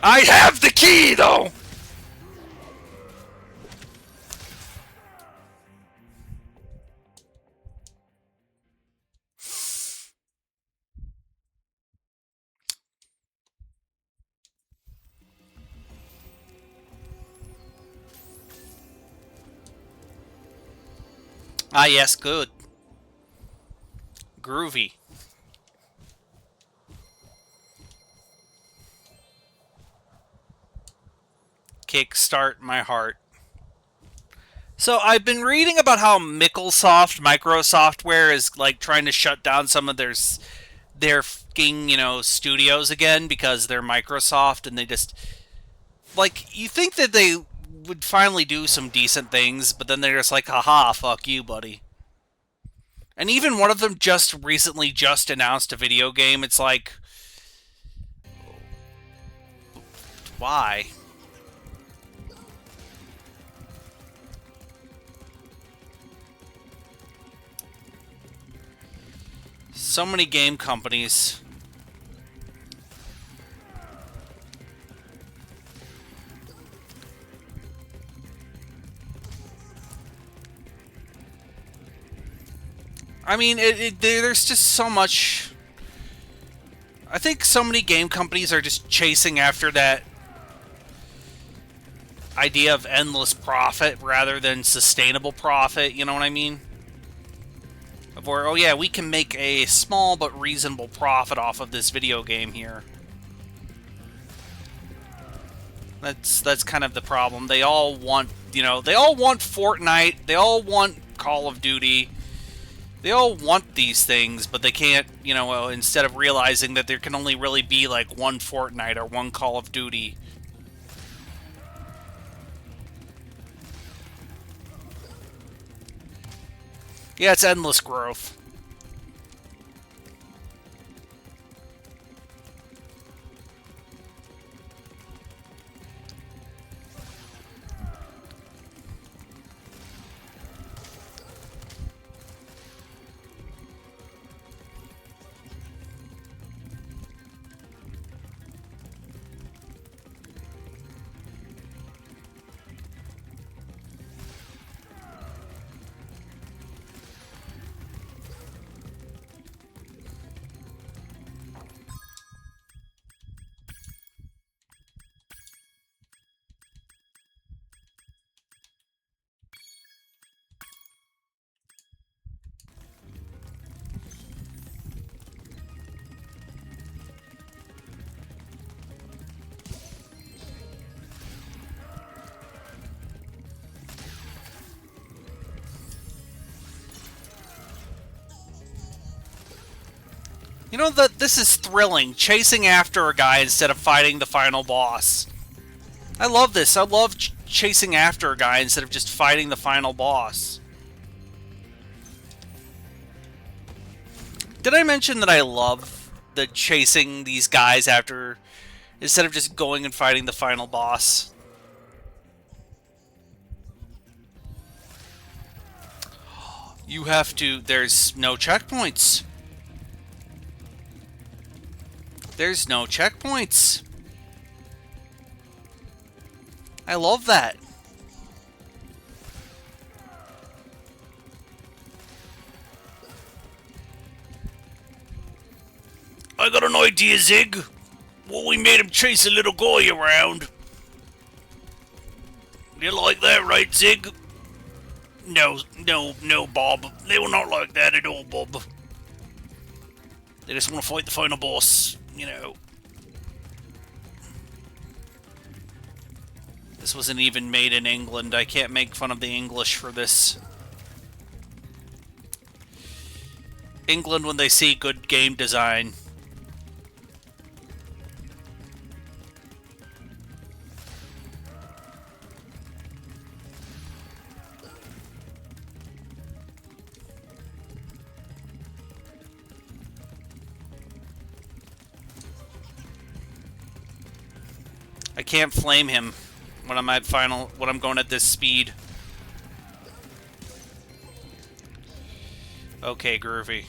I have the key, though! Ah, yes, good. Groovy. Kickstart my heart. So I've been reading about how Microsoftware is like trying to shut down some of their fucking, studios again because they're Microsoft and they just like you think that they would finally do some decent things, but then they're just like, haha, fuck you, buddy. And even one of them just recently just announced a video game. It's like, why? So many game companies. I mean, there's just so much. I think so many game companies are just chasing after that idea of endless profit rather than sustainable profit, you know what I mean? Of where, oh yeah, we can make a small but reasonable profit off of this video game here. That's kind of the problem. They all want, they all want Fortnite, they all want Call of Duty. They all want these things, but they can't, instead of realizing that there can only really be like one Fortnite or one Call of Duty. Yeah, it's endless growth. You know that this is thrilling, chasing after a guy instead of fighting the final boss. I love this. I love chasing after a guy instead of just fighting the final boss. Did I mention that I love the chasing these guys after instead of just going and fighting the final boss? You have to. There's no checkpoints. There's no checkpoints. I love that. I got an idea, Zig. Well, we made him chase a little guy around. You like that, right, Zig? No, Bob. They were not like that at all, Bob. They just want to fight the final boss, This wasn't even made in England. I can't make fun of the English for this. England when they see good game design. I can't flame him when I'm going at this speed. Okay, groovy.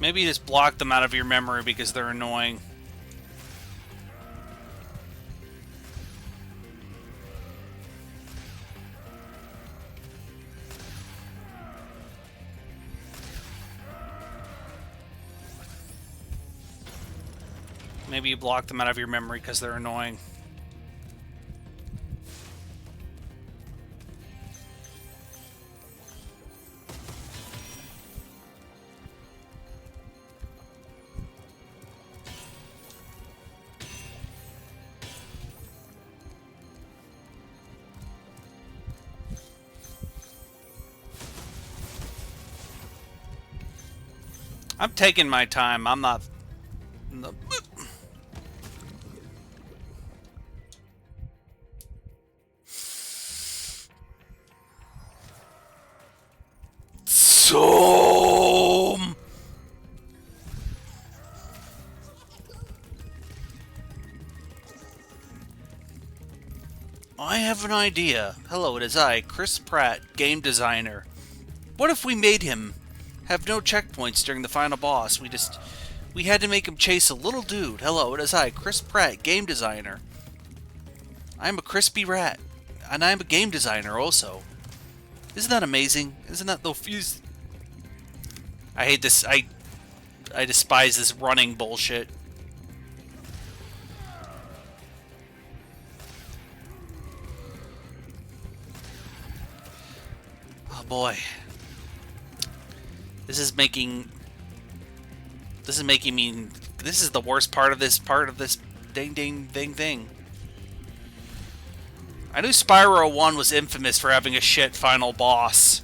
Maybe you just block them out of your memory because they're annoying. Maybe you block them out of your memory because they're annoying. I'm taking my time. I'm not... No. So... I have an idea. Hello, it is I, Chris Pratt, game designer. What if we made him have no checkpoints during the final boss? We had to make him chase a little dude. Hello, it is I, Chris Pratt, game designer. I'm a crispy rat, and I'm a game designer also. Isn't that amazing? Isn't that the fuse? I hate this. I despise this running bullshit. Oh boy. This is making me... This is the worst part of this ding thing. I knew Spyro 1 was infamous for having a shit final boss.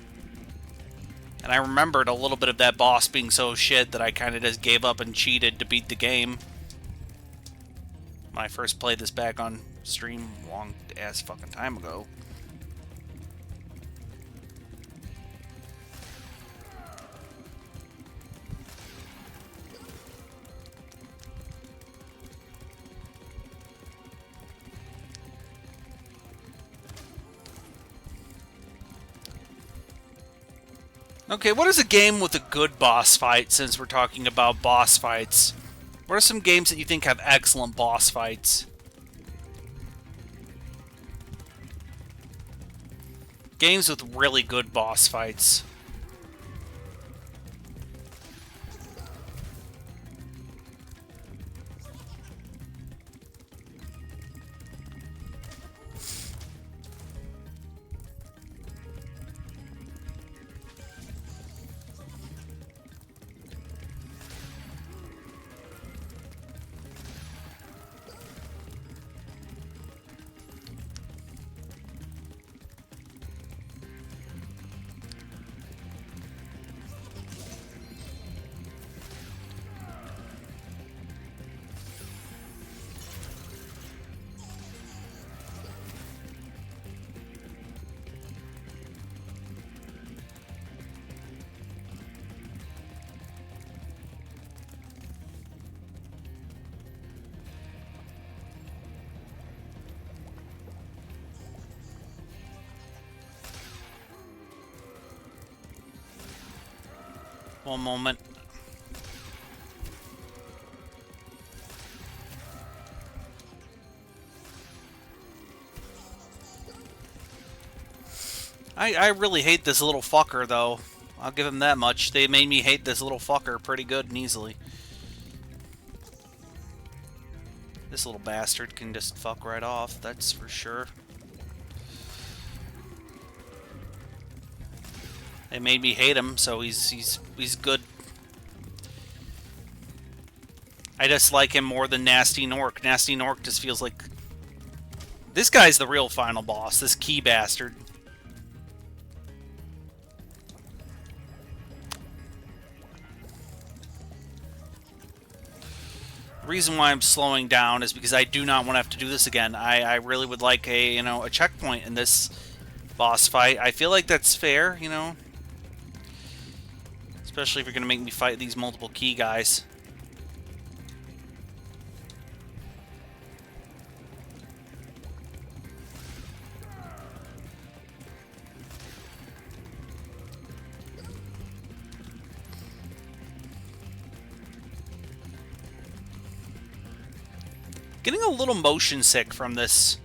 And I remembered a little bit of that boss being so shit that I kind of just gave up and cheated to beat the game. When I first played this back on stream long ass fucking time ago. Okay, what is a game with a good boss fight, since we're talking about boss fights? What are some games that you think have excellent boss fights? Games with really good boss fights. One moment. I really hate this little fucker, though. I'll give him that much. They made me hate this little fucker pretty good and easily. This little bastard can just fuck right off, that's for sure. They made me hate him, so he's good. I just like him more than Nasty Nork. Nasty Nork just feels like... This guy's the real final boss, this key bastard. The reason why I'm slowing down is because I do not want to have to do this again. I really would like a checkpoint in this boss fight. I feel like that's fair, you know? Especially if you're going to make me fight these multiple key guys. Getting a little motion sick from this.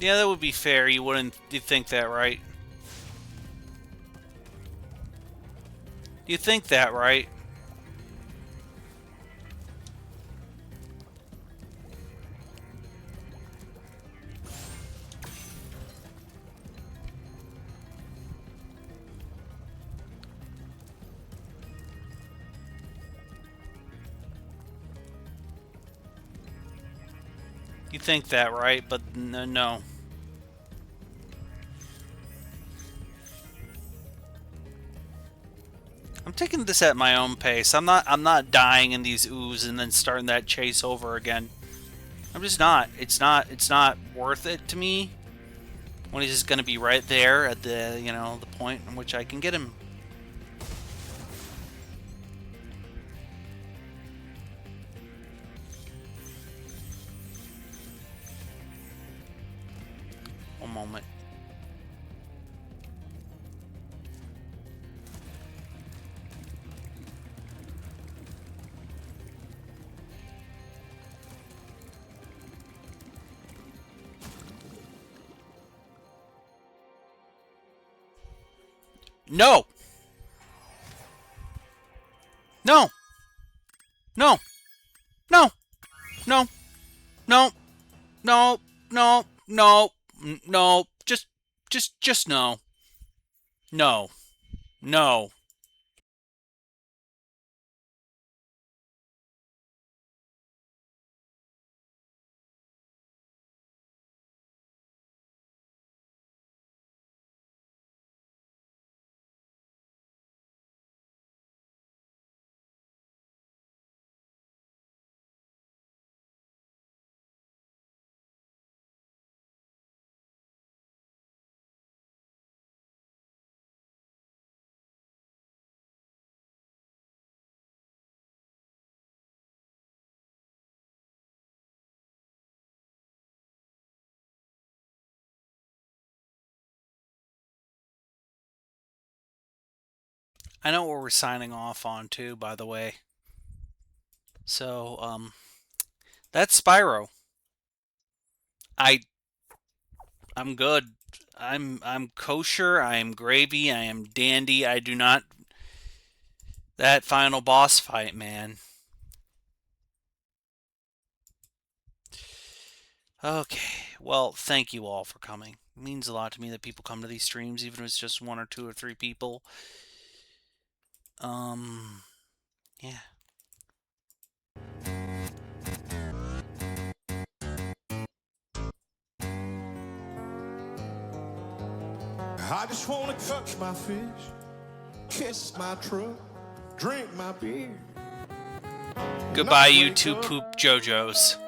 Yeah, that would be fair. You wouldn't think that, right? You think that, right? You think that, right? But no. I'm taking this at my own pace. I'm not dying in these ooze and then starting that chase over again. I'm just not. It's not worth it to me when he's just going to be right there at the, the point in which I can get him. One moment. No! No! No! No! No! No! No! No! No! No! Just no. No. No. I know what we're signing off on too, by the way. So, that's Spyro. I I'm good. I'm kosher. I am gravy. I am dandy. I do not. That final boss fight, man. Okay. Well, thank you all for coming. It means a lot to me that people come to these streams, even if it's just one or two or three people. Yeah. I just wanna touch my fish, kiss my truck, drink my beer. Goodbye, you two poop JoJos.